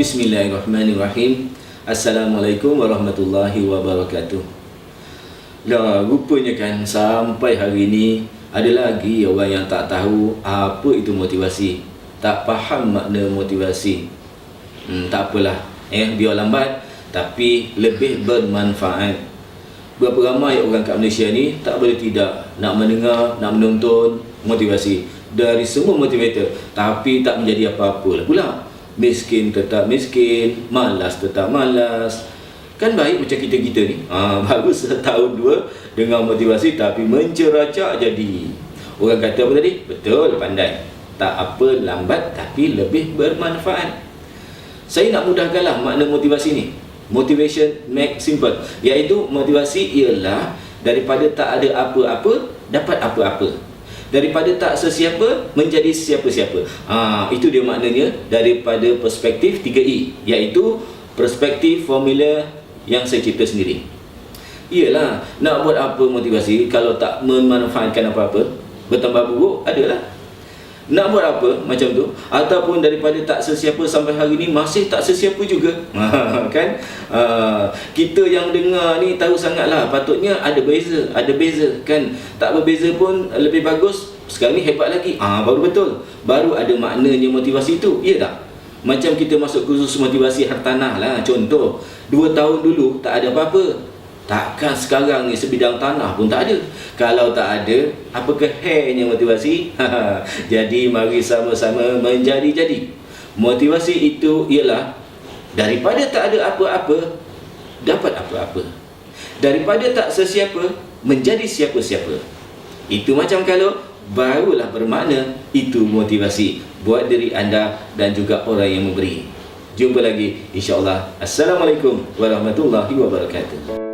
Bismillahirrahmanirrahim. Assalamualaikum warahmatullahi wabarakatuh. Lah, rupanya kan sampai hari ini ada lagi orang yang tak tahu apa itu motivasi, tak faham makna motivasi. Tak apalah, biar lambat tapi lebih bermanfaat. Berapa ramai orang kat Malaysia ni tak boleh tidak nak mendengar, nak menonton motivasi dari semua motivator, tapi tak menjadi apa-apa lah pula. Miskin tetap miskin, malas tetap malas. Kan baik macam kita-kita ni, baru setahun dua dengan motivasi tapi menceracak jadi. Orang kata apa tadi? Betul, pandai. Tak apa lambat tapi lebih bermanfaat. Saya nak mudahkanlah makna motivasi ni. Motivation make simple, iaitu motivasi ialah daripada tak ada apa-apa dapat apa-apa, daripada tak sesiapa menjadi siapa-siapa. Itu dia maknanya daripada perspektif 3E, iaitu perspektif formula yang saya cipta sendiri. Iyalah, nak buat apa motivasi kalau tak memanfaatkan apa-apa? Bertambah buruk adalah. Nak buat apa macam tu? Ataupun daripada tak sesiapa sampai hari ni masih tak sesiapa juga. Kan? Kita yang dengar ni tahu sangatlah, patutnya ada beza kan. Tak berbeza pun lebih bagus. Sekarang ni hebat lagi. Baru betul. Baru ada maknanya motivasi tu. Ya tak? Macam kita masuk kursus motivasi hartanah lah. Contoh, 2 tahun dulu tak ada apa-apa. Takkan sekarang ni sebidang tanah pun tak ada. Kalau tak ada, apakah hairnya motivasi? Jadi mari sama-sama menjadi-jadi. Motivasi itu ialah daripada tak ada apa-apa dapat apa-apa, daripada tak sesiapa menjadi siapa-siapa. Itu macam kalau barulah bermakna itu motivasi buat diri anda dan juga orang yang memberi. Jumpa lagi insya-Allah. Assalamualaikum warahmatullahi wabarakatuh.